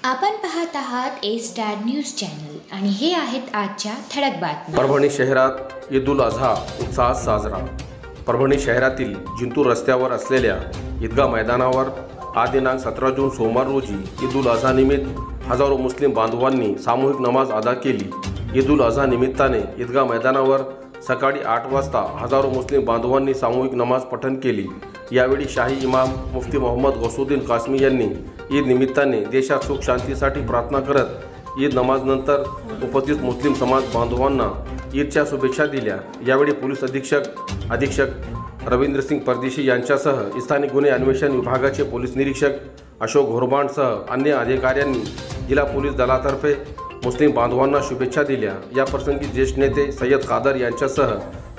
आपण पाहत आहात ए स्टार न्यूज चॅनल आणि हे आहेत आजच्या ठळक बातम्या। परभणी शहरात ईद उल अझा उत्साहात साजरा। परभणी शहरातील जिंतूर रस्त्यावर असलेल्या ईदगाह मैदानावर आज दिनांक 17 जून सोमवार रोजी ईद उल अझा निमित्त हजारो मुस्लिम बांधवांनी सामूहिक नमाज अदा केली। ईद उल अझा निमित्ताने ईदगाह मैदानावर सकाळी 8 वाजता हजारो मुस्लिम बांधवांनी सामूहिक नमाज पठण केली। यावेळी शाही इमाम मुफ्ती मोहम्मद गौसुद्दीन कासमी यांनी ईद निमित्ताने देशात सुख शांतीसाठी प्रार्थना करत ईद नमाजनंतर उपस्थित मुस्लिम समाज बांधवांना ईदच्या शुभेच्छा दिल्या। यावेळी पोलीस अधीक्षक रवींद्रसिंग परदेशी यांच्यासह स्थानिक गुन्हे अन्वेषण विभागाचे पोलीस निरीक्षक अशोक घोरबांडसह अन्य अधिकाऱ्यांनी जिल्हा पोलीस दलातर्फे मुस्लिम बांधवांना शुभेच्छा दिल्या। या प्रसंगी ज्येष्ठ नेते सय्यद कादर यांच्यासह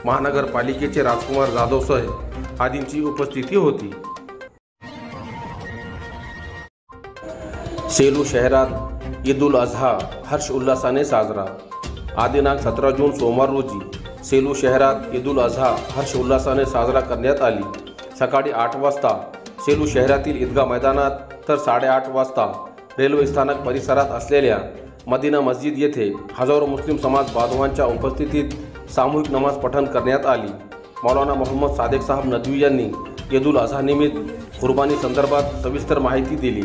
महानगरपालिकेचे राजकुमार जाधवसह आदींची उपस्थिती होती। सेलू शहरात ईद उल अझा हर्ष उल्लासाने साजरा। आज दिनांक 17 जून सोमवार रोजी सेलू शहरात ईद उल अझा हर्ष उल्लासाने साजरा करण्यात आली। सकाळी 8 वाजता सेलू शहरातील ईदगाह मैदानात तर 8:30 वाजता रेल्वे स्थानक परिसरात असलेल्या मदीना मस्जिद येथे हजारो मुस्लिम समाज बांधवांच्या उपस्थितीत सामूहिक नमाज पठण करण्यात आली। मौलाना मोहम्मद सादेक साहब नदवी यांनी ईद उल अझा निमित्त कुर्बानी संदर्भात सविस्तर माहिती दिली।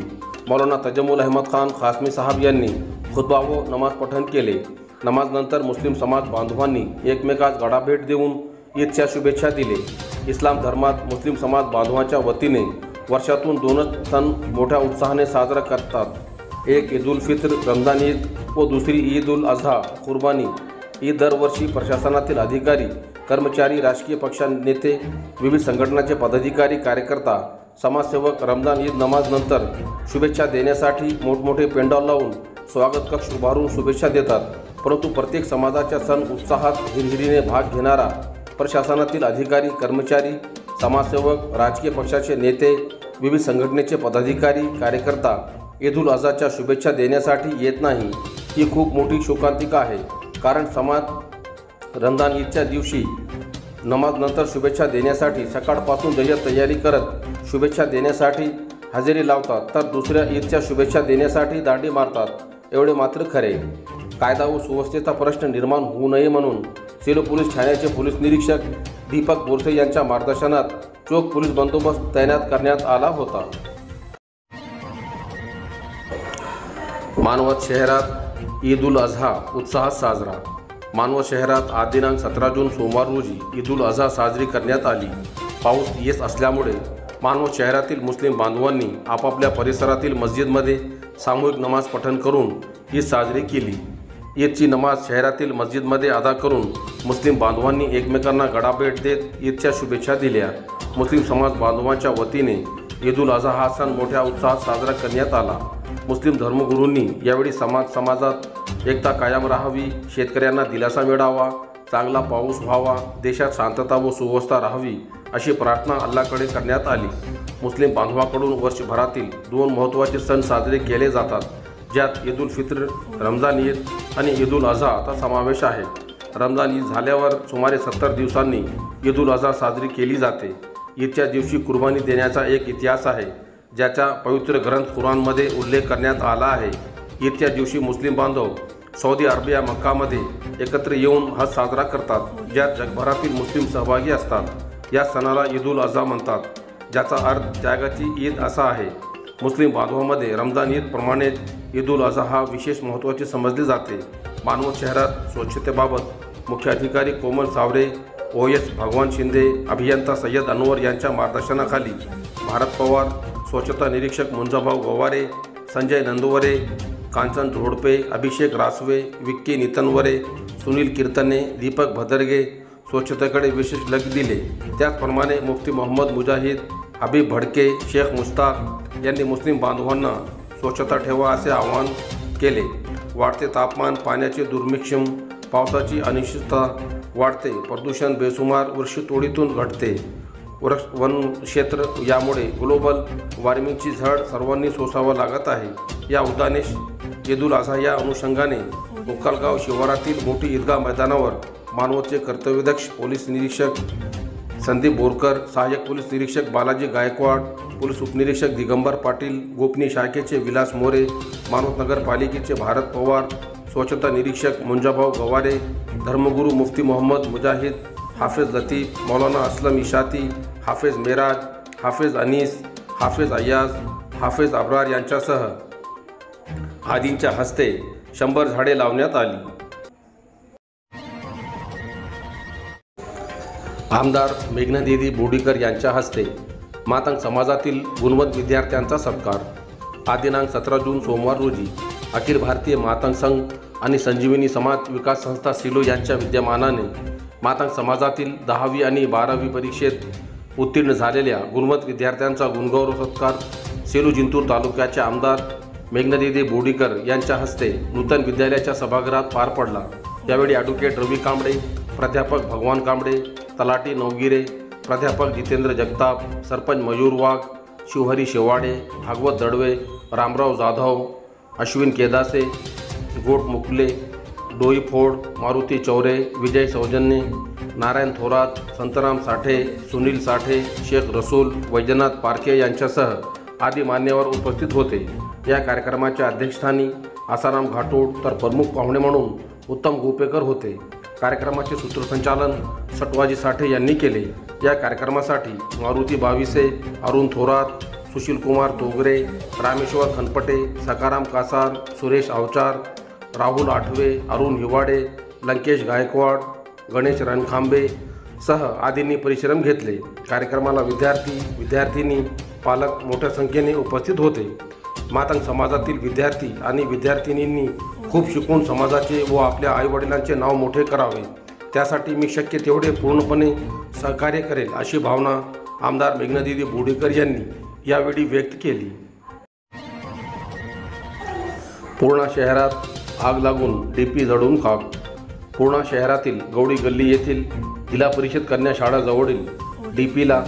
मौलाना तजमुल अहमद खान खासमी साहब यांनी खुतबा व नमाज पठण केले। नमाजनंतर मुस्लिम समाज बांधवांनी एकमेकास गळाभेट देऊन ईदच्या शुभेच्छा दिले। इस्लाम धर्मात मुस्लिम समाज बांधवांच्या वतीने वर्षातून 2 सण मोठ्या उत्साहाने साजरा करतात। एक ईद उल फित्र रमजान ईद व दुसरी ईद उल अझा कुर्बानी ईद। दरवर्षी प्रशासनातील अधिकारी कर्मचारी राजकीय पक्षानेते विविध संघटनाचे पदाधिकारी कार्यकर्ता समाजसेवक रमजान ईद नमाजनंतर शुभेच्छा देण्यासाठी मोठमोठे पेंडॉल लावून स्वागत कक्ष उभारून शुभेच्छा देतात। परंतु प्रत्येक समाजाच्या सण उत्साहात हिरहिरीने भाग घेणारा प्रशासनातील अधिकारी कर्मचारी समाजसेवक राजकीय पक्षाचे नेते विविध संघटनेचे पदाधिकारी कार्यकर्ता ईद उल अझाच्या शुभेच्छा देण्यासाठी येत नाही, ही खूप मोठी शोकांतिका आहे। कारण समाज रमजान ईदच्या दिवशी नमाजनंतर शुभेच्छा देण्यासाठी सकाळपासून जय्यत तयारी करत शुभेच्छा देण्यासाठी हजेरी लावतात, तर दुसऱ्या ईदच्या शुभेच्छा देण्यासाठी दांडी मारतात। एवढे मात्र खरे। कायदा व सुव्यवस्थेचा प्रश्न निर्माण होऊ नये म्हणून सेलू पोलीस ठाण्याचे पोलीस निरीक्षक दीपक बोरसे यांच्या मार्गदर्शनात चोख पोलीस बंदोबस्त तैनात करण्यात आला होता। मानवत शहरात ईद उल अझा उत्साहात साजरा। मानवत शहरात आज दिनांक 17 जून सोमवार रोजी ईद उल अझा साजरी करण्यात आली। पाऊस येत असल्यामुळे मानवत शहरातील मुस्लिम बांधवांनी आपापल्या परिसरातील मस्जिदमध्ये सामूहिक नमाज पठण करून ईद साजरी केली। ईदची नमाज शहरातील मस्जिदमध्ये अदा करून मुस्लिम बांधवांनी एकमेकांना गळाभेट देत ईदच्या शुभेच्छा दिल्या। मुस्लिम समाज बांधवांच्या वतीने ईद उल अझा हा सण मोठ्या उत्साहात साजरा करण्यात आला। मुस्लिम धर्मगुरूंनी यावेळी समाजात एकता कायम राहावी, शेतकऱ्यांना दिलासा मिळावा, चांगला पाऊस व्हावा, देशात शांतता व सुव्यवस्था राहावी अशी प्रार्थना अल्लाहकडे करण्यात आली। मुस्लिम बांधवांकडून वर्षभरातील 2 महत्त्वाचे सण साजरे केले जातात, ज्यात ईद उल फित्र रमजान ईद आणि ईद उल अझाचा समावेश आहे। रमजान ईद झाल्यावर सुमारे 70 दिवसांनी ईद उल अझा साजरी केली जाते। ईदच्या दिवशी कुर्बानी देण्याचा एक इतिहास आहे, ज्याचा पवित्र ग्रंथ कुराणमध्ये उल्लेख करण्यात आला आहे। ईदच्या दिवशी मुस्लिम बांधव सौदी अरेबिया मक्कामध्ये एकत्र येऊन हज साजरा करतात, ज्यात जगभरातील मुस्लिम सहभागी असतात। या सणाला ईद उल अझा म्हणतात, ज्याचा अर्थ त्यागाची ईद असा आहे। मुस्लिम बांधवांमध्ये रमजान ईद प्रमाणे ईद उल अझा हा विशेष महत्त्वाचे समजले जाते। मानवत शहरात स्वच्छतेबाबत मुख्य अधिकारी कोमल सावरे, OS भगवान शिंदे, अभियंता सय्यद अनवर यांच्या मार्गदर्शनाखाली भारत पवार, स्वच्छता निरीक्षक मुंजाभाऊ गवारे, संजय नंदवरे, कांचन झोडपे, अभिषेक रासवे, विक्की नितनवरे, सुनील कीर्तने, दीपक भदरगे स्वच्छतेकडे विशेष लक्ष दिले। त्याचप्रमाणे मुफ्ती मोहम्मद मुजाहिद, हबीब भडके, शेख मुस्ताक यांनी मुस्लिम बांधवांना स्वच्छता ठेवा असे आवाहन केले। वाढते तापमान, पाण्याचे दुर्भिक्ष्य, पावसाची अनिश्चितता वाढते, प्रदूषण बेसुमार वृक्षतोडीतून घडते, वन क्षेत्र यामुळे ग्लोबल वॉर्मिंगची झळ सर्वांनी सोसावं लागत आहे। या उद्देश ईद उल अझा या अनुषंगाने मुक्कालगाव शिवारातील मोठी ईदगाह मैदानावर मानवतचे कर्तव्यदक्ष पोलीस निरीक्षक संदीप बोरकर, सहाय्यक पोलीस निरीक्षक बालाजी गायकवाड, पोलीस उपनिरीक्षक दिगंबर पाटील, गोपनीय शाखेचे विलास मोरे, मानवत नगरपालिकेचे भारत पवार, स्वच्छता निरीक्षक मुंजाभाऊ गवारे, धर्मगुरू मुफ्ती मोहम्मद मुजाहिद, हाफिज लतीफ, मौलाना असलम इशाती, हाफिज मेराज, हाफिज अनीस, हाफिज अय्याज, हाफिज अब्रार यांच्यासह आदींच्या हस्ते 100 झाडे लावण्यात आली। आमदार मेघनादिदी बोर्डीकर यांच्या हस्ते मातंग समाजातील गुणवंत विद्यार्थ्यांचा सत्कार। आज दिनांक 17 जून सोमवार रोजी अखिल भारतीय मातंग संघ आणि संजीवनी समाज विकास संस्था सेलू यांच्या विद्यमानाने मातंग समाजातील 10वी आणि 12वी परीक्षेत उत्तीर्ण झालेल्या गुणवंत विद्यार्थ्यांचा गुणगौरव सत्कार सेलू जिंतूर तालुक्याचे आमदार मेघनादिदी बोर्डीकर यांच्या हस्ते नूतन विद्यालयाच्या सभागृहात पार पडला। यावेळी ॲडव्होकेट रवी कांबळे, प्राध्यापक भगवान कांबळे, तलाठी नवगिरे, प्राध्यापक जितेंद्र जगताप, सरपंच मयूर वाघ, शिवहरी शेवाडे, भागवत दडवे, रामराव जाधव, अश्विन केदासे, गोट मुकले, डोई फोड, मारुती चौरे, विजय सौजन्य, नारायण थोरात, संतराम साठे, सुनील साठे, शेख रसूल, वैजनाथ पारखे यांच्यासह आदी मान्यवर उपस्थित होते। या कार्यक्रमाच्या अध्यक्षस्थानी आसाराम घाटोड तर प्रमुख पाहुणे म्हणून उत्तम गोपेकर होते। कार्यक्रमाचे सूत्रसंचालन सटवाजी साठे यांनी केले। या कार्यक्रमासाठी मारुती बाविसे, अरुण थोरात, सुशील कुमार तोगरे, रामेश्वर खनपटे, सकाराम कासार, सुरेश अवचार, राहुल आठवे, अरुण हिवाडे, लंकेश गायकवाड, गणेश रणखांबे सह आदींनी परिश्रम घेतले। कार्यक्रमाला विद्यार्थी, विद्यार्थिनी, पालक मोठ्या संख्येने उपस्थित होते। मातंग समाजातील विद्यार्थी आणि विद्यार्थिनींनी खूप शिकून समाजाचे व आपल्या आईवडिलांचे नाव मोठे करावे, त्यासाठी मी शक्य तेवढे पूर्णपणे सहकार्य करेल अशी भावना आमदार मेघनादिदी बोर्डीकर यांनी यावेळी व्यक्त केली। पूर्णा शहरात आग लागून डीपी जळून खाक। पूर्णा शहरातील गौडी गल्ली येथील जिल्हा परिषद कन्या शाळाजवळील डीपीला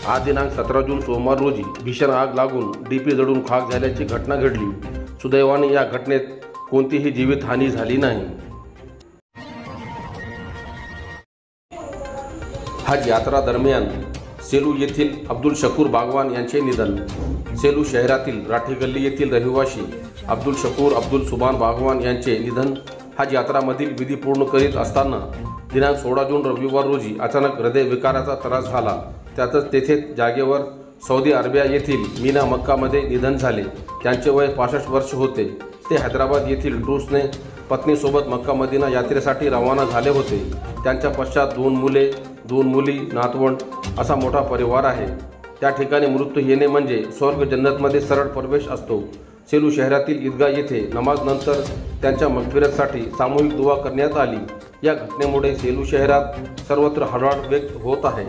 आज दिनांक 17 जून सोमवार रोजी भीषण आग लागून डीपी जळून खाक झाल्याची घटना घडली। सुदैवाने या घटनेत कोणतीही जीवितहानी झाली नाही। हज यात्रा दरम्यान सेलू येथील अब्दुल शकूर बागवान यांचे निधन। सेलू शहरातील राठी गल्ली येथील रहिवासी अब्दुल शकूर अब्दुल सुबान बागवान यांचे निधन हज यात्रामधील विधी पूर्ण करीत असताना दिनांक 16 जून रविवार रोजी अचानक हृदयविकाराचा त्रास झाला। त्यातच तेथेच जागेवर सौदी अरेबिया येथील मीना मक्कामध्ये निधन झाले। त्यांचे वय 65 वर्ष होते। ते हैदराबाद येथील ट्रूसने पत्नीसोबत मक्का मदिना यात्रेसाठी रवाना झाले होते। त्यांच्या पश्चात 2 मुले, 2 मुली, नातवंड असा मोठा परिवार आहे। त्या ठिकाणी मृत्यू येणे म्हणजे स्वर्ग जन्नतमध्ये सरळ प्रवेश असतो। सेलू शहरातील ईदगाह येथे नमाजनंतर त्यांच्या मगफिरतसाठी सामूहिक दुवा करण्यात आली। या घटनेमुळे सेलू शहरात सर्वत्र हळहळ व्यक्त होत आहे।